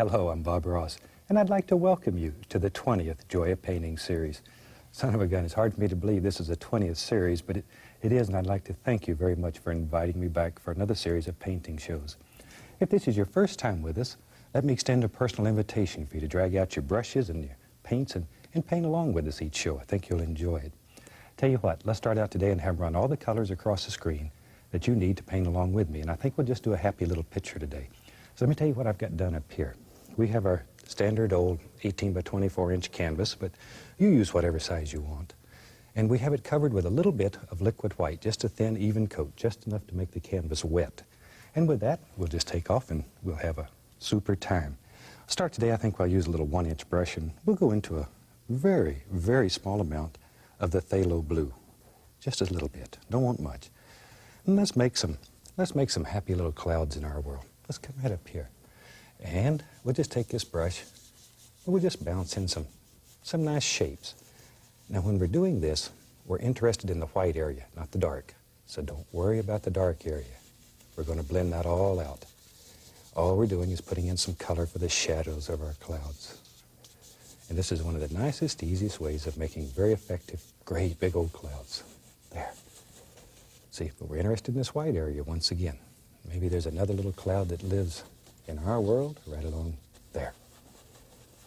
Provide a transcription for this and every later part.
Hello, I'm Bob Ross, and I'd like to welcome you to the 20th Joy of Painting series. Son of a gun, it's hard for me to believe this is the 20th series, but it is, and I'd like to thank you very much for inviting me back for another series of painting shows. If this is your first time with us, let me extend a personal invitation for you to drag out your brushes and your paints and paint along with us each show. I think you'll enjoy it. Tell you what, let's start out today and have run all the colors across the screen that you need to paint along with me, and I think we'll just do a happy little picture today. So let me tell you what I've got done up here. We have our standard old 18 by 24 inch canvas, but you use whatever size you want. And we have it covered with a little bit of liquid white, just a thin, even coat, just enough to make the canvas wet. And with that, we'll just take off and we'll have a super time. I'll start today, I think I'll use a little 1-inch brush, and we'll go into a very, very small amount of the phthalo blue. Just a little bit, don't want much. And let's make some happy little clouds in our world. Let's come right up here. And we'll just take this brush and we'll just bounce in some nice shapes. Now when we're doing this, we're interested in the white area, not the dark. So don't worry about the dark area. We're going to blend that all out. All we're doing is putting in some color for the shadows of our clouds. And this is one of the nicest, easiest ways of making very effective, great big old clouds. There. See, but we're interested in this white area once again. Maybe there's another little cloud that lives in our world right along there.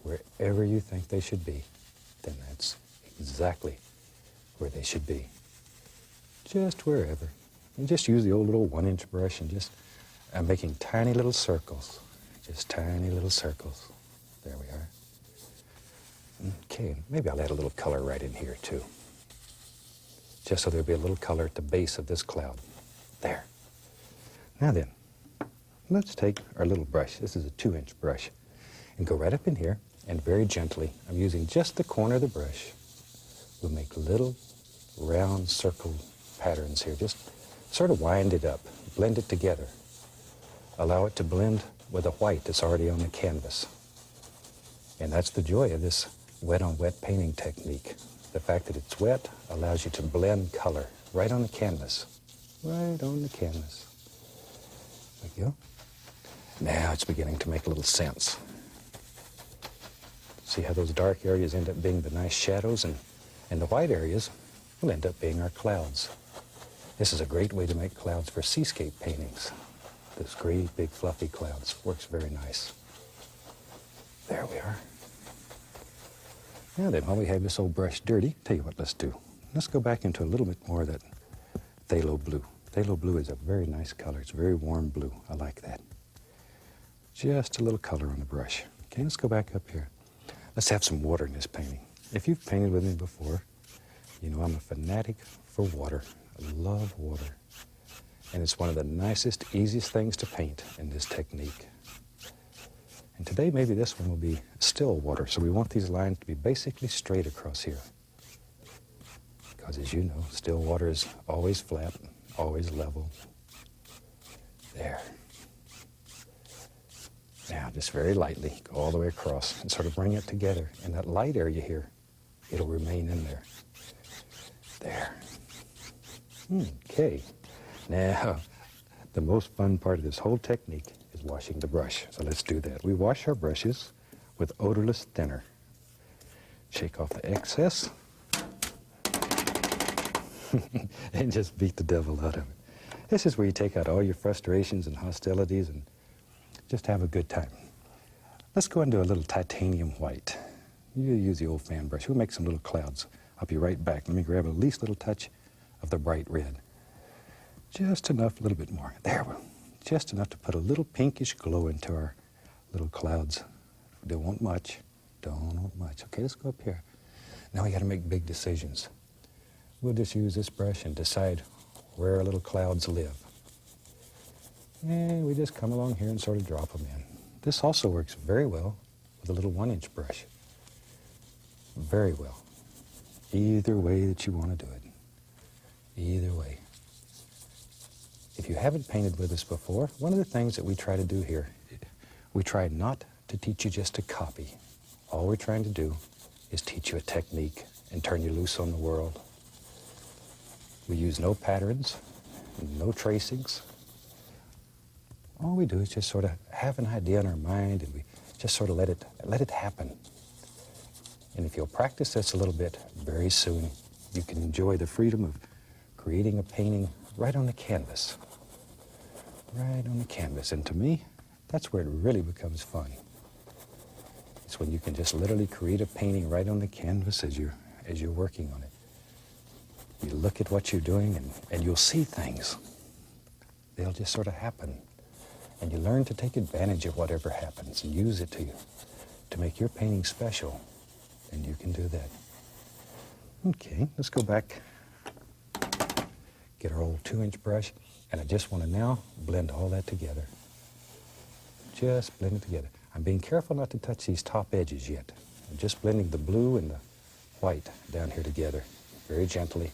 Wherever you think they should be, then that's exactly where they should be. Just wherever. And just use the old little 1-inch brush and just making tiny little circles. Just tiny little circles. There we are. Okay, maybe I'll add a little color right in here too. Just so there'll be a little color at the base of this cloud. There. Now then, let's take our little brush. This is a 2-inch brush. And go right up in here and very gently, I'm using just the corner of the brush. We'll make little round circle patterns here. Just sort of wind it up, blend it together. Allow it to blend with the white that's already on the canvas. And that's the joy of this wet-on-wet painting technique. The fact that it's wet allows you to blend color right on the canvas. Right on the canvas. There you go. Now it's beginning to make a little sense. See how those dark areas end up being the nice shadows, and the white areas will end up being our clouds. This is a great way to make clouds for seascape paintings. Those great big fluffy clouds. Works very nice. There we are. Now then, while we have this old brush dirty, tell you what let's do. Let's go back into a little bit more of that phthalo blue. Phthalo blue is a very nice color. It's a very warm blue. I like that. Just a little color on the brush. Okay, let's go back up here. Let's have some water in this painting. If you've painted with me before, you know I'm a fanatic for water. I love water. And it's one of the nicest, easiest things to paint in this technique. And today maybe this one will be still water, so we want these lines to be basically straight across here. Because as you know, still water is always flat, always level. There. Now just very lightly go all the way across and sort of bring it together. And that light area here, it'll remain in there. There. Okay. Now, the most fun part of this whole technique is washing the brush. So let's do that. We wash our brushes with odorless thinner. Shake off the excess and just beat the devil out of it. This is where you take out all your frustrations and hostilities and just have a good time. Let's go into a little titanium white. You use the old fan brush. We'll make some little clouds. I'll be right back. Let me grab a least little touch of the bright red. Just enough, a little bit more. There we go. Just enough to put a little pinkish glow into our little clouds. Don't want much. Don't want much. Okay, let's go up here. Now we got to make big decisions. We'll just use this brush and decide where our little clouds live. And we just come along here and sort of drop them in. This also works very well with a little 1-inch brush. Very well. Either way that you want to do it. Either way. If you haven't painted with us before, one of the things that we try to do here, we try not to teach you just to copy. All we're trying to do is teach you a technique and turn you loose on the world. We use no patterns, no tracings. All we do is just sort of have an idea in our mind, and we Just sort of let it happen. And if you'll practice this a little bit, very soon you can enjoy the freedom of creating a painting right on the canvas. Right on the canvas. And to me, that's where it really becomes fun. It's when you can just literally create a painting right on the canvas as you're working on it. You look at what you're doing and you'll see things. They'll just sort of happen. And you learn to take advantage of whatever happens and use it to make your painting special. And you can do that. Okay, let's go back. Get our old 2-inch brush. And I just want to now blend all that together. Just blend it together. I'm being careful not to touch these top edges yet. I'm just blending the blue and the white down here together, very gently,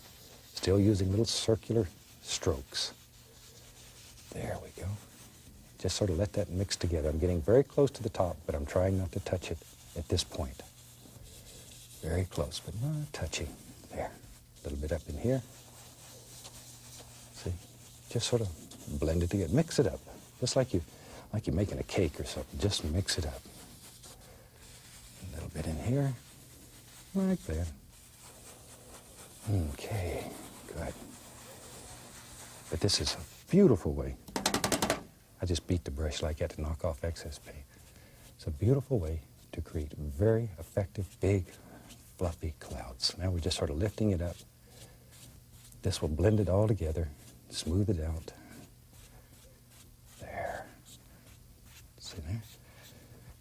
still using little circular strokes. There we go. Just sort of let that mix together. I'm getting very close to the top, but I'm trying not to touch it at this point. Very close, but not touching. There. A little bit up in here. See? Just sort of blend it together. Mix it up, just like you're making a cake or something. Just mix it up. A little bit in here, like that. Okay, good. But this is a beautiful way. I just beat the brush like that to knock off excess paint. It's a beautiful way to create very effective, big, fluffy clouds. Now we're just sort of lifting it up. This will blend it all together, smooth it out. There. See there?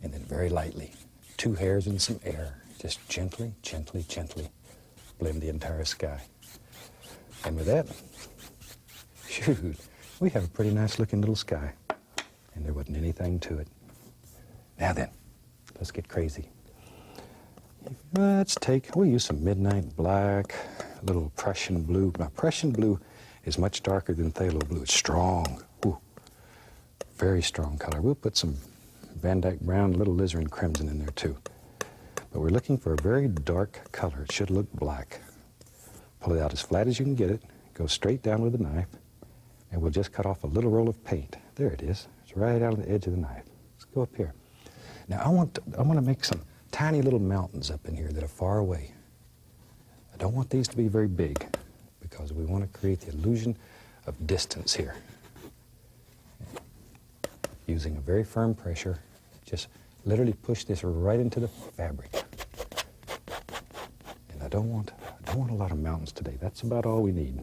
And then very lightly, 2 hairs and some air. Just gently, gently, gently blend the entire sky. And with that, shoot, we have a pretty nice looking little sky. And there wasn't anything to it. Now then, let's get crazy. We'll use some midnight black, a little Prussian blue. Now, Prussian blue is much darker than phthalo blue. It's strong. Ooh, very strong color. We'll put some Van Dyke brown, a little alizarin crimson in there too. But we're looking for a very dark color. It should look black. Pull it out as flat as you can get it. Go straight down with a knife. And we'll just cut off a little roll of paint. There it is. It's right out on the edge of the knife. Let's go up here. Now I want to make some tiny little mountains up in here that are far away. I don't want these to be very big because we want to create the illusion of distance here. Using a very firm pressure, just literally push this right into the fabric. And I don't want a lot of mountains today. That's about all we need.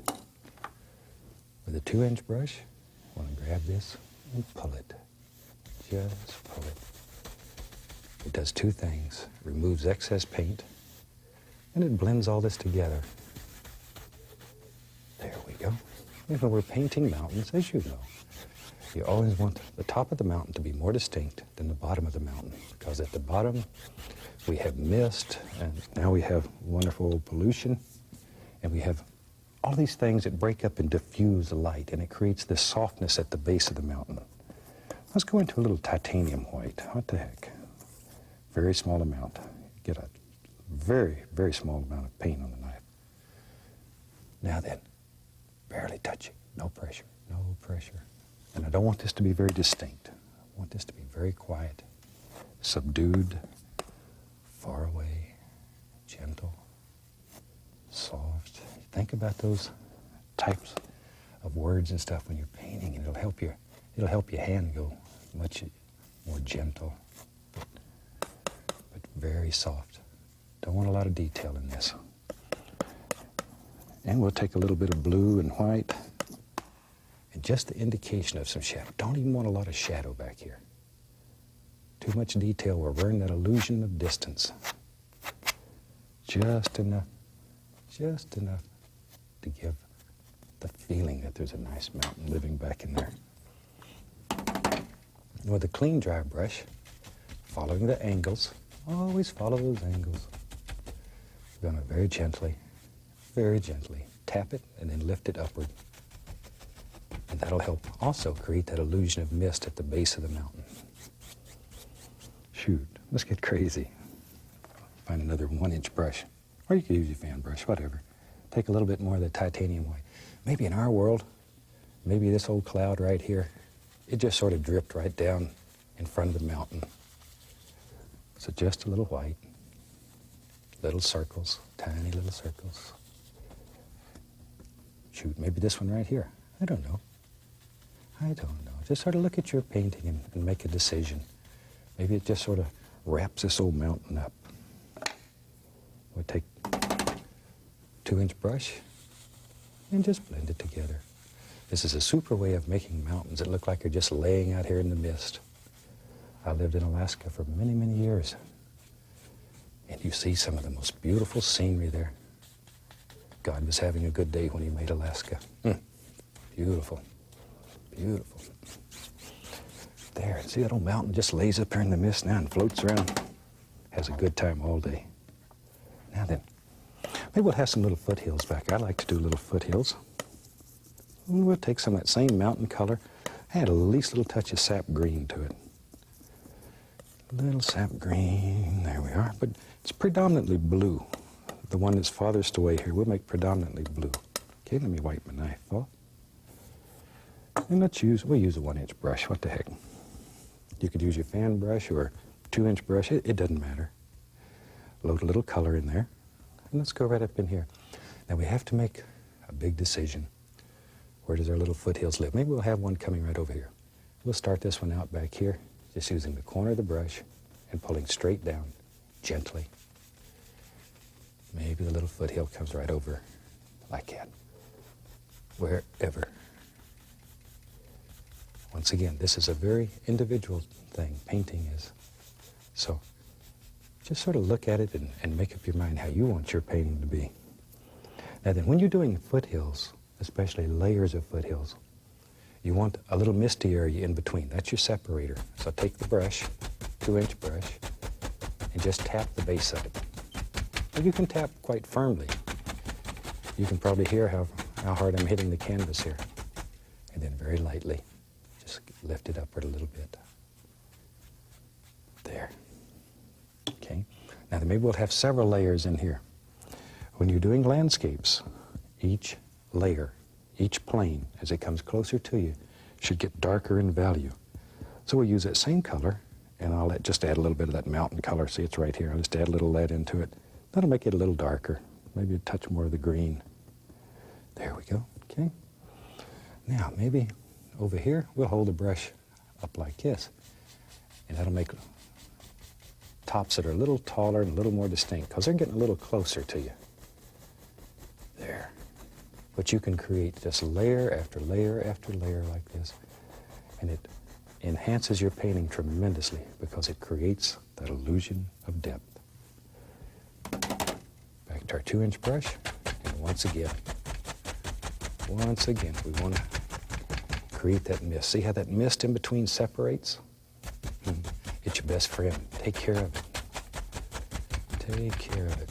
With a 2-inch brush, I want to grab this and pull it. Just pull it. It does 2 things. It removes excess paint, and it blends all this together. There we go. And when we're painting mountains, as you know, you always want the top of the mountain to be more distinct than the bottom of the mountain, because at the bottom we have mist, and now we have wonderful pollution, and we have all these things that break up and diffuse the light, and it creates this softness at the base of the mountain. Let's go into a little titanium white. What the heck? Very small amount. Get a very, very small amount of paint on the knife. Now then, barely touching. No pressure. No pressure. And I don't want this to be very distinct. I want this to be very quiet, subdued, far away, gentle, soft. Think about those types of words and stuff when you're painting, and it'll help your hand go much more gentle, but very soft. Don't want a lot of detail in this. And we'll take a little bit of blue and white, and just the indication of some shadow. Don't even want a lot of shadow back here. Too much detail will ruin that illusion of distance. Just enough to give the feeling that there's a nice mountain living back in there. With a clean, dry brush, following the angles, always follow those angles. We're going to very gently tap it and then lift it upward. And that'll help also create that illusion of mist at the base of the mountain. Shoot, let's get crazy. Find another 1-inch brush, or you could use your fan brush, whatever. Take a little bit more of the titanium white. Maybe in our world, maybe this old cloud right here, it just sort of dripped right down in front of the mountain. So just a little white, little circles, tiny little circles. Shoot, maybe this one right here. I don't know. Just sort of look at your painting and make a decision. Maybe it just sort of wraps this old mountain up. We'll take 2-inch brush and just blend it together. This is a super way of making mountains that look like they're just laying out here in the mist. I lived in Alaska for many, many years. And you see some of the most beautiful scenery there. God was having a good day when he made Alaska. Beautiful, beautiful. There, see that old mountain just lays up there in the mist now and floats around. Has a good time all day. Now then, maybe we'll have some little foothills back. I like to do little foothills. And we'll take some of that same mountain color, add a least little touch of sap green to it. Little sap green, there we are. But it's predominantly blue. The one that's farthest away here, we'll make predominantly blue. Okay, let me wipe my knife off. And we'll use a 1-inch brush, what the heck. You could use your fan brush or 2-inch brush, it doesn't matter. Load a little color in there. And let's go right up in here. Now we have to make a big decision. Where does our little foothills live? Maybe we'll have one coming right over here. We'll start this one out back here, just using the corner of the brush and pulling straight down, gently. Maybe the little foothill comes right over like that. Wherever. Once again, this is a very individual thing, painting is. So just sort of look at it and make up your mind how you want your painting to be. Now then, when you're doing foothills, especially layers of foothills, you want a little misty area in between. That's your separator. So take the brush, 2-inch brush, and just tap the base of it. Or you can tap quite firmly. You can probably hear how hard I'm hitting the canvas here. And then very lightly, just lift it upward a little bit. There. Okay. Now then maybe we'll have several layers in here. When you're doing landscapes, each layer, each plane, as it comes closer to you, should get darker in value. So we'll use that same color, and I'll just add a little bit of that mountain color. See, it's right here. I'll just add a little lead into it. That'll make it a little darker. Maybe a touch more of the green. There we go. Okay. Now, maybe over here, we'll hold the brush up like this, and that'll make tops that are a little taller and a little more distinct, because they're getting a little closer to you. There. But you can create just layer after layer after layer like this, and it enhances your painting tremendously because it creates that illusion of depth. Back to our 2-inch brush, and once again, we want to create that mist. See how that mist in between separates? It's your best friend. Take care of it. Take care of it.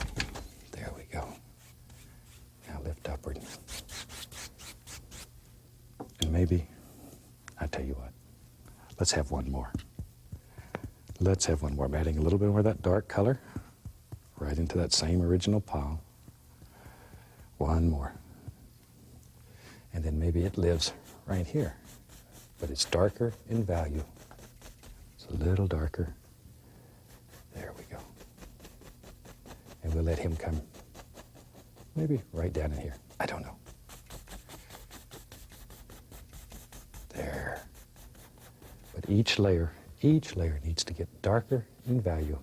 There we go. Now lift upward. And maybe, I'll tell you what, let's have one more. Let's have one more. I'm adding a little bit more of that dark color right into that same original pile. One more. And then maybe it lives right here, but it's darker in value. It's a little darker. There we go. And we'll let him come maybe right down in here. I don't know. There. But each layer needs to get darker in value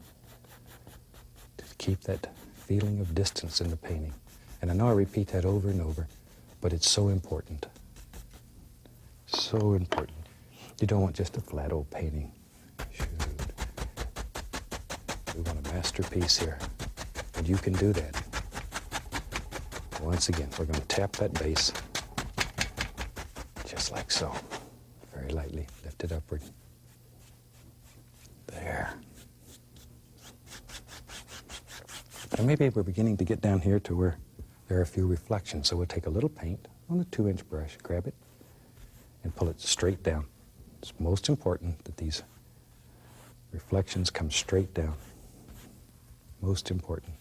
to keep that feeling of distance in the painting. And I know I repeat that over and over, but it's so important. So important. You don't want just a flat old painting. Shoot. We want a masterpiece here. And you can do that. Once again, we're going to tap that base just like so. Very lightly, lift it upward. There. And maybe we're beginning to get down here to where there are a few reflections. So we'll take a little paint on a 2-inch brush, grab it, and pull it straight down. It's most important that these reflections come straight down. Most important.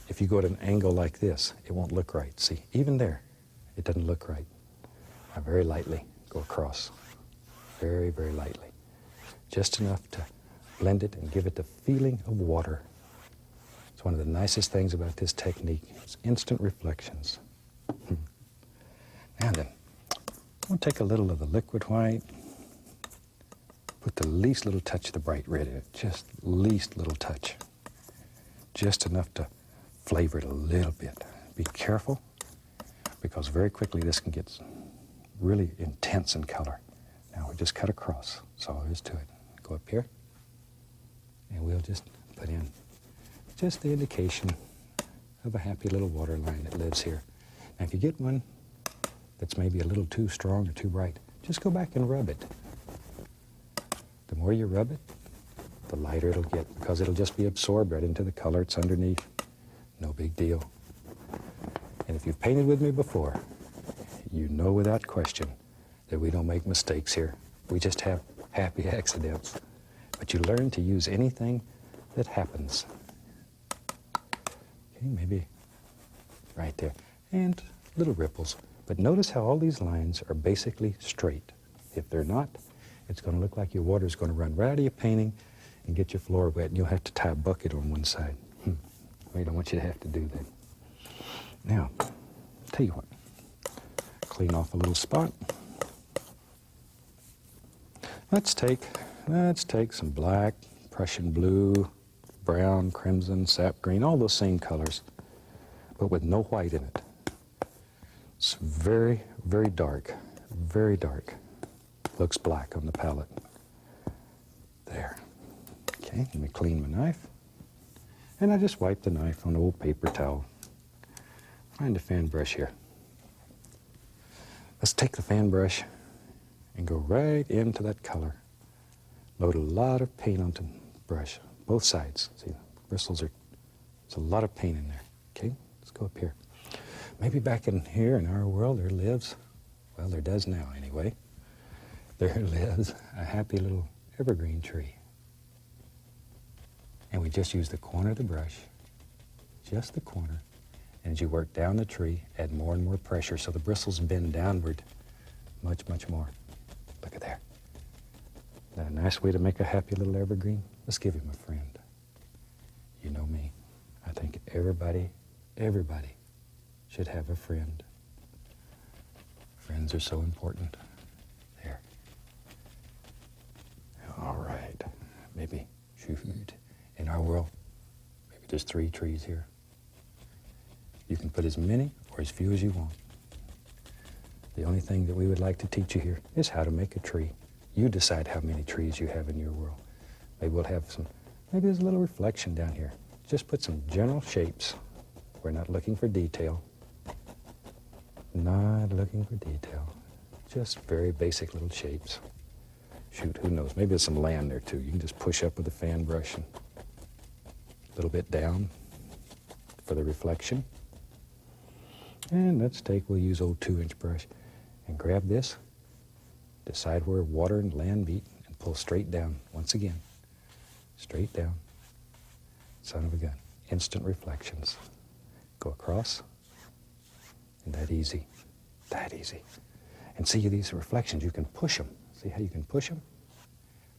If you go at an angle like this, it won't look right. See, even there, it doesn't look right. Now very lightly go across. Very, very lightly. Just enough to blend it and give it the feeling of water. It's one of the nicest things about this technique. It's instant reflections. Now then, I'm going to take a little of the liquid white, put the least little touch of the bright red in it, just least little touch. Just enough to flavor it a little bit. Be careful, because very quickly this can get really intense in color. Now we just cut across, that's all there is to it. Go up here, and we'll just put in just the indication of a happy little water line that lives here. Now if you get one that's maybe a little too strong or too bright, just go back and rub it. The more you rub it, the lighter it'll get, because it'll just be absorbed right into the color it's underneath. No big deal. And if you've painted with me before, you know without question that we don't make mistakes here. We just have happy accidents. But you learn to use anything that happens. Okay, maybe right there. And little ripples. But notice how all these lines are basically straight. If they're not, it's going to look like your water's going to run right out of your painting and get your floor wet, and you'll have to tie a bucket on one side. We don't want you to have to do that. Now, tell you what, clean off a little spot. Let's take some black, Prussian blue, brown, crimson, sap green, all those same colors, but with no white in it. It's very, very dark, very dark. Looks black on the palette. There. Okay, let me clean my knife. And I just wipe the knife on an old paper towel. Find a fan brush here. Let's take the fan brush and go right into that color. Load a lot of paint onto the brush, both sides. See, the bristles are, there's a lot of paint in there. Okay, let's go up here. Maybe back in here in our world there lives, well, there does now anyway, there lives a happy little evergreen tree. And we just use the corner of the brush, just the corner, and as you work down the tree, add more and more pressure so the bristles bend downward much, much more. Look at there. Isn't that a nice way to make a happy little evergreen? Let's give him a friend. You know me. I think everybody should have a friend. Friends are so important. There. All right. Maybe, shoot. In our world, maybe there's 3 trees here. You can put as many or as few as you want. The only thing that we would like to teach you here is how to make a tree. You decide how many trees you have in your world. Maybe we'll have some, maybe there's a little reflection down here. Just put some general shapes. We're not looking for detail. Not looking for detail. Just very basic little shapes. Shoot, who knows? Maybe there's some land there too. You can just push up with a fan brush and a little bit down for the reflection. And we'll use old 2-inch brush and grab this, decide where water and land meet, and pull straight down once again. Straight down. Son of a gun. Instant reflections. Go across. And that easy. That easy. And see these reflections, you can push them. See how you can push them?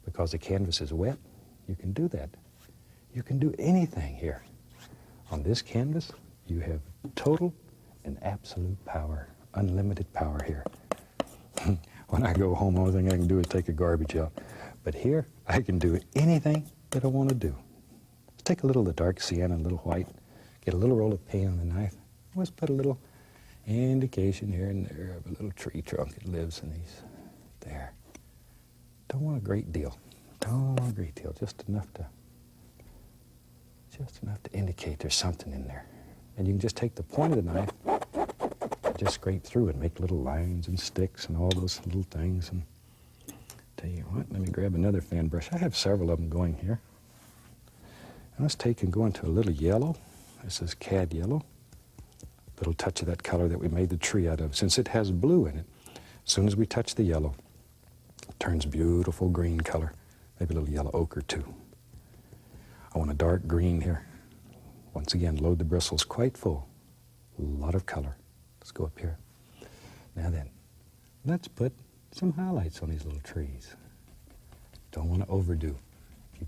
Because the canvas is wet, you can do that. You can do anything here. On this canvas, you have total and absolute power, unlimited power here. When I go home, the only thing I can do is take a garbage out. But here, I can do anything that I want to do. Let's take a little of the dark sienna, a little white, get a little roll of paint on the knife. Let's put a little indication here and there of a little tree trunk that lives in these. There. Don't want a great deal. Don't want a great deal. Just enough to indicate there's something in there. And you can just take the point of the knife and just scrape through and make little lines and sticks and all those little things. And tell you what, let me grab another fan brush. I have several of them going here. And let's take and go into a little yellow. This is cad yellow. A little touch of that color that we made the tree out of. Since it has blue in it, as soon as we touch the yellow, it turns beautiful green color. Maybe a little yellow ochre too. I want a dark green here. Once again, load the bristles quite full. A lot of color. Let's go up here. Now then, let's put some highlights on these little trees. Don't want to overdo. If you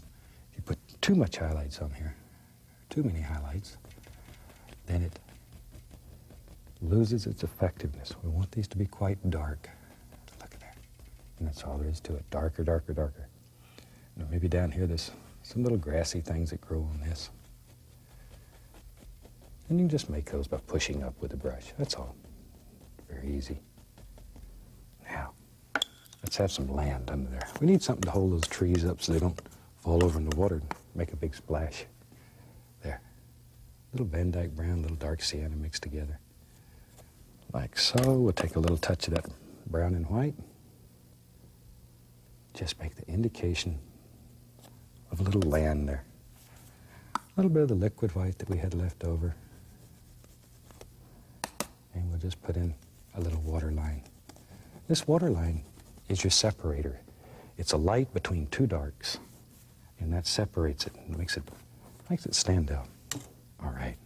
too much highlights on here, too many highlights, then it loses its effectiveness. We want these to be quite dark. Look at that. And that's all there is to it. Darker, darker, darker. Now maybe down here there's some little grassy things that grow on this. And you can just make those by pushing up with the brush. That's all. Very easy. Now, let's have some land under there. We need something to hold those trees up so they don't fall over in the water and make a big splash. There. Little Van Dyke brown, little dark sienna mixed together. Like so. We'll take a little touch of that brown and white. Just make the indication of a little land there. A little bit of the liquid white that we had left over. And we'll just put in a little water line. This water line is your separator. It's a light between two darks, and that separates it and makes it stand out. All right.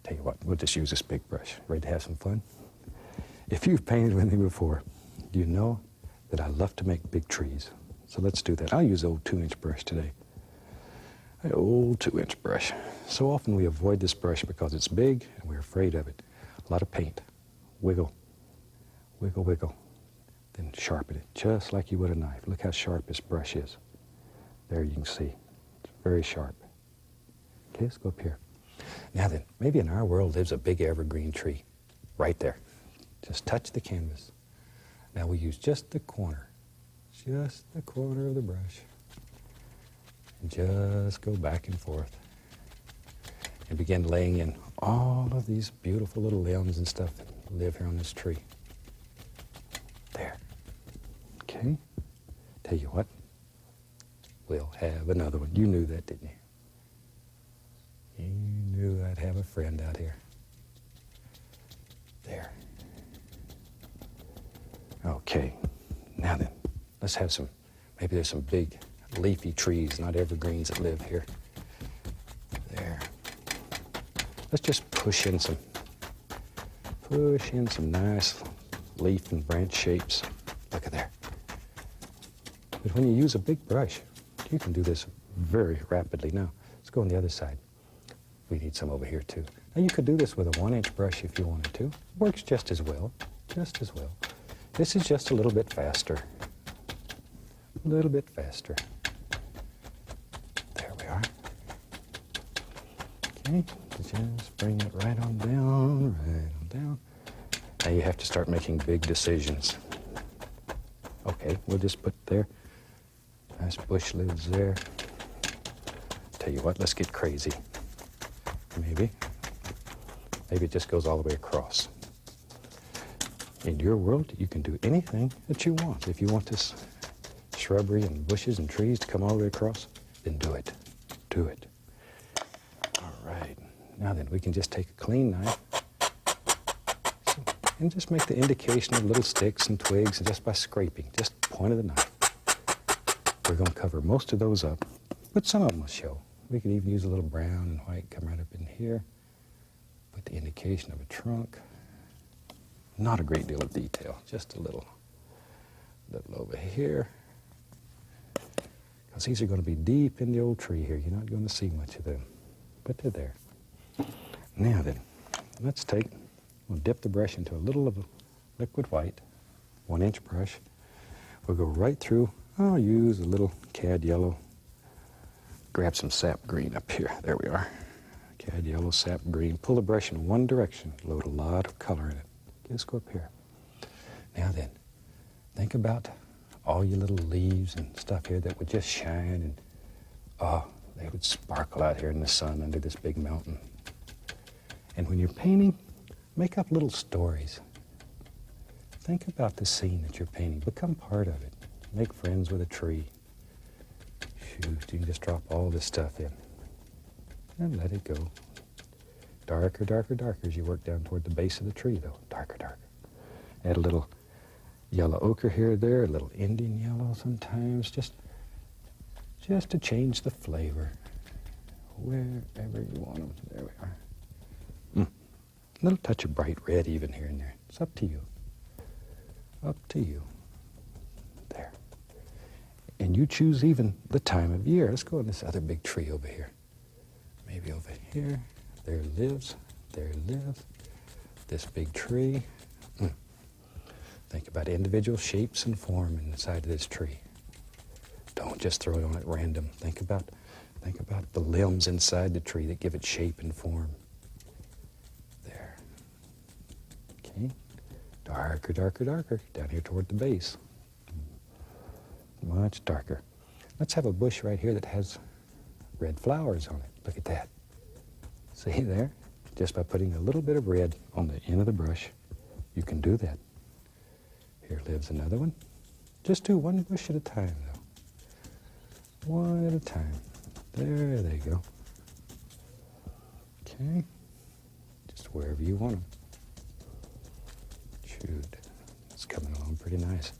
Tell you what, we'll just use this big brush. Ready to have some fun? If you've painted with me before, you know that I love to make big trees. So let's do that. I'll use the old 2-inch brush today. An old 2-inch brush. So often we avoid this brush because it's big and we're afraid of it. A lot of paint. Wiggle, wiggle, wiggle. Then sharpen it just like you would a knife. Look how sharp this brush is. There you can see. It's very sharp. Okay, let's go up here. Now then, maybe in our world lives a big evergreen tree. Right there. Just touch the canvas. Now we use just the corner of the brush. And just go back and forth. And begin laying in all of these beautiful little limbs and stuff that live here on this tree. There. Okay. Tell you what. We'll have another one. You knew that, didn't you? You knew I'd have a friend out here. There. Okay. Now then, let's have some, maybe there's some big leafy trees, not evergreens, that live here. There. Let's just push in some nice leaf and branch shapes. Look at there. But when you use a big brush, you can do this very rapidly. Now, let's go on the other side. We need some over here too. Now you could do this with a 1-inch brush if you wanted to. Works just as well, just as well. This is just a little bit faster. A little bit faster. There we are. Okay, just bring it right on down, right on down. Now you have to start making big decisions. Okay, we'll just put there. Nice bush lids there. Tell you what, let's get crazy. Maybe it just goes all the way across. In your world, you can do anything that you want. If you want this shrubbery and bushes and trees to come all the way across, then do it. Do it. All right. Now then, we can just take a clean knife and just make the indication of little sticks and twigs just by scraping, just point of the knife. We're going to cover most of those up, but some of them will show. We could even use a little brown and white, come right up in here, put the indication of a trunk. Not a great deal of detail, just a little over here. Because these are going to be deep in the old tree here. You're not going to see much of them, but they're there. Now then, we'll dip the brush into a little of a liquid white, 1-inch brush. We'll go right through. I'll use a little cad yellow. Grab some sap green up here. There we are. Cad yellow, sap green. Pull the brush in one direction. Load a lot of color in it. Let's go up here. Now then, think about all your little leaves and stuff here that would just shine and, they would sparkle out here in the sun under this big mountain. And when you're painting, make up little stories. Think about the scene that you're painting. Become part of it. Make friends with a tree. Shoot, you can just drop all this stuff in and let it go. Darker, darker, darker as you work down toward the base of the tree, though. Darker, darker. Add a little yellow ochre here or there, a little Indian yellow sometimes, just to change the flavor. Wherever you want them. There we are. A little touch of bright red even here and there. It's up to you. Up to you. There. And you choose even the time of year. Let's go on this other big tree over here. Maybe over here. There it lives. There it lives. This big tree. Think about individual shapes and form inside of this tree. Don't just throw it on at random. Think about the limbs inside the tree that give it shape and form. There. Okay. Darker, darker, darker. Down here toward the base. Much darker. Let's have a bush right here that has red flowers on it. Look at that. See there? Just by putting a little bit of red on the end of the brush, you can do that. Here lives another one. Just do one bush at a time, though. One at a time. There they go. Okay. Just wherever you want them. Shoot. It's coming along pretty nice.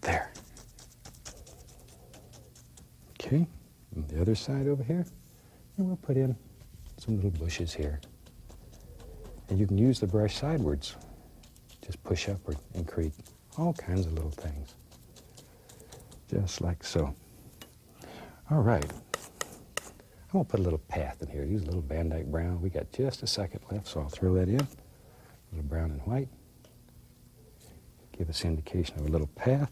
There. Okay. On the other side over here, and we'll put in some little bushes here. And you can use the brush sidewards. Just push upward and create all kinds of little things. Just like so. All right. I'm going to put a little path in here. Use a little Van Dyke brown. We got just a second left, so I'll throw that in. A little brown and white. Give us indication of a little path.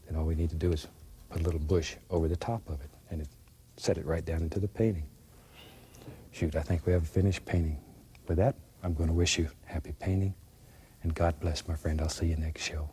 Then all we need to do is put a little bush over the top of it and set it right down into the painting. Shoot, I think we have a finished painting. With that, I'm going to wish you happy painting, and God bless, my friend. I'll see you next show.